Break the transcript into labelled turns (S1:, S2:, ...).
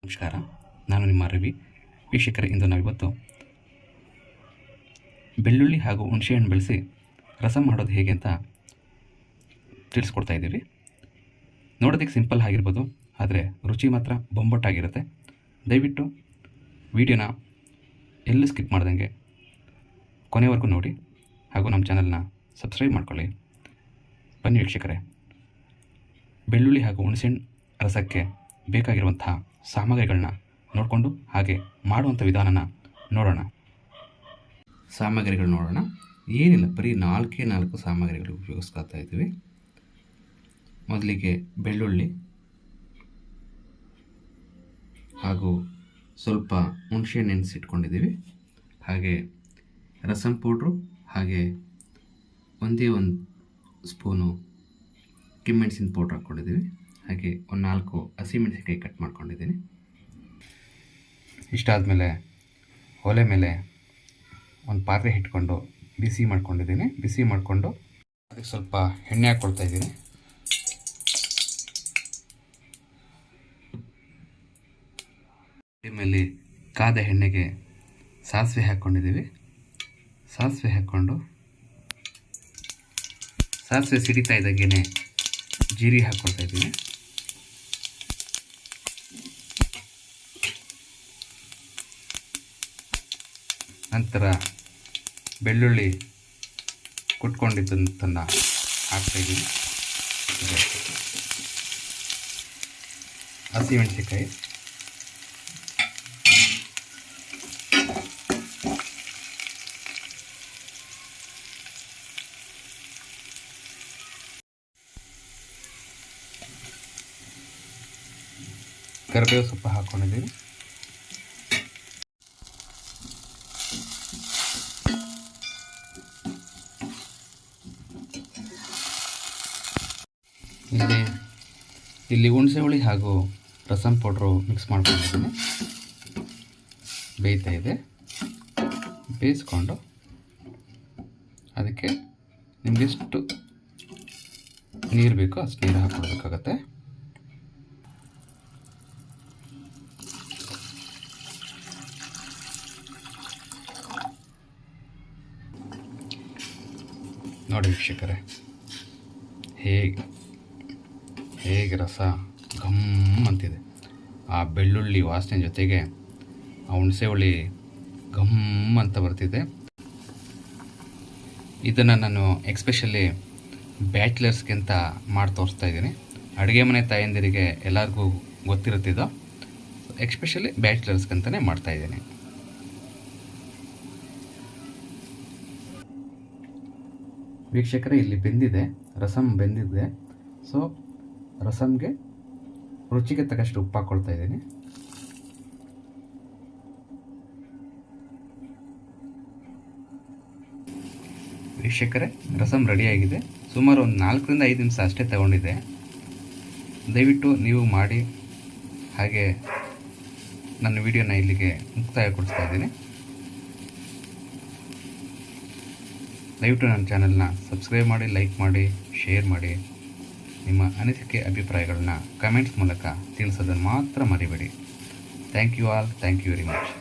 S1: ನಮಸ್ಕಾರ, ನಾನು ನಿಮ್ಮ ರವಿ. ವೀಕ್ಷಕರೇ, ಇಂದು ನಾವಿವತ್ತು ಬೆಳ್ಳುಳ್ಳಿ ಹಾಗೂ ಹುಣಸೆಹಣ್ಣು ಬೆಳೆಸಿ ರಸಂ ಮಾಡೋದು ಹೇಗೆ ಅಂತ ತಿಳಿಸ್ಕೊಡ್ತಾ ಇದ್ದೀವಿ. ನೋಡೋದಕ್ಕೆ ಸಿಂಪಲ್ ಆಗಿರ್ಬೋದು, ಆದರೆ ರುಚಿ ಮಾತ್ರ ಬೊಂಬಟ್ಟಾಗಿರುತ್ತೆ. ದಯವಿಟ್ಟು ವಿಡಿಯೋನ ಎಲ್ಲೂ ಸ್ಕಿಪ್ ಮಾಡ್ದಂಗೆ ಕೊನೆವರೆಗೂ ನೋಡಿ ಹಾಗೂ ನಮ್ಮ ಚಾನಲ್ನ ಸಬ್ಸ್ಕ್ರೈಬ್ ಮಾಡ್ಕೊಳ್ಳಿ. ಬನ್ನಿ ವೀಕ್ಷಕರೇ, ಬೆಳ್ಳುಳ್ಳಿ ಹಾಗೂ ಹುಣಸೆಹಣ್ಣು ರಸಕ್ಕೆ ಬೇಕಾಗಿರುವಂತಹ ಸಾಮಗ್ರಿಗಳನ್ನ ನೋಡಿಕೊಂಡು ಹಾಗೆ ಮಾಡುವಂಥ ವಿಧಾನನ ನೋಡೋಣ. ಸಾಮಗ್ರಿಗಳು ನೋಡೋಣ. ಏನಿಲ್ಲ, ಬರೀ 4 ಸಾಮಗ್ರಿಗಳು ಉಪಯೋಗಿಸ್ಕೊಳ್ತಾ ಇದ್ದೀವಿ. ಮೊದಲಿಗೆ ಬೆಳ್ಳುಳ್ಳಿ ಹಾಗೂ ಸ್ವಲ್ಪ ಹುಣಸೆಹಣ್ಣು ನೆನೆಸಿಟ್ಕೊಂಡಿದ್ದೀವಿ. ಹಾಗೆ ರಸಂ ಪೌಡ್ರು, ಹಾಗೆ ಒಂದೇ ಒಂದು ಸ್ಪೂನು ಕೆಮ್ಮೆಣಸಿನ ಪೌಡ್ರ್ ಹಾಕ್ಕೊಂಡಿದ್ದೀವಿ. ಹಾಗೆ ಒಂದು 4 ಹಸಿಮೆಣಸಿನಕಾಯಿ ಕಟ್ ಮಾಡ್ಕೊಂಡಿದ್ದೀನಿ. ಇಷ್ಟಾದಮೇಲೆ ಒಲೆ ಮೇಲೆ ಒಂದು ಪಾತ್ರೆ ಇಟ್ಕೊಂಡು ಬಿಸಿ ಮಾಡ್ಕೊಂಡಿದ್ದೀನಿ. ಬಿಸಿ ಮಾಡಿಕೊಂಡು ಅದಕ್ಕೆ ಸ್ವಲ್ಪ ಎಣ್ಣೆ ಹಾಕ್ಕೊಳ್ತಾ ಇದ್ದೀನಿ. ಮೇಲೆ ಕಾದ ಎಣ್ಣೆಗೆ ಸಾಸಿವೆ ಹಾಕ್ಕೊಂಡಿದ್ದೀವಿ. ಸಾಸಿವೆ ಹಾಕ್ಕೊಂಡು ಸಾಸಿವೆ ಸಿಡಿತಾ ಇದ್ದಾಗೇನೆ ಜೀರಿಗೆ ಹಾಕ್ಕೊಳ್ತಾ ಇದ್ದೀನಿ. ನಂತರ ಬೆಳ್ಳುಳ್ಳಿ ಕುಟ್ಕೊಂಡಿದ್ದನ್ನು ಹಾಕ್ತಾಯಿದ್ದೀನಿ. ಹಸಿಮೆಣಸಿನಕಾಯಿ, ಕರಿಬೇವು ಸೊಪ್ಪು ಹಾಕ್ಕೊಂಡಿದ್ದೀನಿ. ಇಲ್ಲಿ ಹುಣಸೆ ಹುಳಿ ಹಾಗೂ ರಸಂ ಪೌಡ್ರು ಮಿಕ್ಸ್ ಮಾಡ್ಕೊಂಡಿದ್ದೀನಿ. ಬೇಯ್ತಾ ಇದೆ. ಬೇಯಿಸ್ಕೊಂಡು ಅದಕ್ಕೆ ನಿಮಗೆಷ್ಟು ನೀರು ಬೇಕೋ ಅಷ್ಟು ನೀರು ಹಾಕ್ಕೊಳ್ಬೇಕಾಗತ್ತೆ. ನೋಡಿ ವೀಕ್ಷಕರೇ, ಹೇಗೆ ರಸ ಘಮ್ ಅಂತಿದೆ. ಆ ಬೆಳ್ಳುಳ್ಳಿ ವಾಸನೆ ಜೊತೆಗೆ ಆ ಹುಣಸೆ ಹುಳಿ ಘಮ್ ಅಂತ ಬರ್ತಿದೆ. ಇದನ್ನು ನಾನು ಎಕ್ಸ್ಪೆಷಲಿ ಬ್ಯಾಚುಲರ್ಸ್ಗೆ ಅಂತ ಮಾಡಿ ತೋರಿಸ್ತಾ ಇದ್ದೀನಿ. ಅಡುಗೆ ಮನೆ ತಾಯಂದಿರಿಗೆ ಎಲ್ಲರಿಗೂ ಗೊತ್ತಿರುತ್ತಿದ್ದೋ, ಎಕ್ಸ್ಪೆಷಲಿ ಬ್ಯಾಚುಲರ್ಸ್ಗಂತಲೇ ಮಾಡ್ತಾಯಿದ್ದೀನಿ. ವೀಕ್ಷಕರೇ, ಇಲ್ಲಿ ಬೆಂದಿದೆ, ರಸಂ ಬೆಂದಿದೆ. ಸೊ ರಸಂಗೆ ರುಚಿಗೆ ತಕ್ಕಷ್ಟು ಉಪ್ಪು ಹಾಕ್ಕೊಳ್ತಾ ಇದ್ದೀನಿ. ವೀಕ್ಷಕರೇ, ರಸಂ ರೆಡಿಯಾಗಿದೆ. ಸುಮಾರು ಒಂದು 4 ರಿಂದ 5 ನಿಮಿಷ ಅಷ್ಟೇ ತಗೊಂಡಿದೆ. ದಯವಿಟ್ಟು ನೀವು ಮಾಡಿ. ಹಾಗೆ ನನ್ನ ವಿಡಿಯೋನ ಇಲ್ಲಿಗೆ ಮುಕ್ತಾಯಗೊಳಿಸ್ತಾ ಇದ್ದೀನಿ. ದಯವಿಟ್ಟು ನನ್ನ ಚಾನಲ್ನ ಸಬ್ಸ್ಕ್ರೈಬ್ ಮಾಡಿ, ಲೈಕ್ ಮಾಡಿ, ಶೇರ್ ಮಾಡಿ. ನಿಮ್ಮ ಅನಿಸಿಕೆ ಅಭಿಪ್ರಾಯಗಳನ್ನ ಕಮೆಂಟ್ಸ್ ಮೂಲಕ ತಿಳಿಸೋದನ್ನು ಮಾತ್ರ ಮರಿಬೇಡಿ. Thank you all. Thank you very much.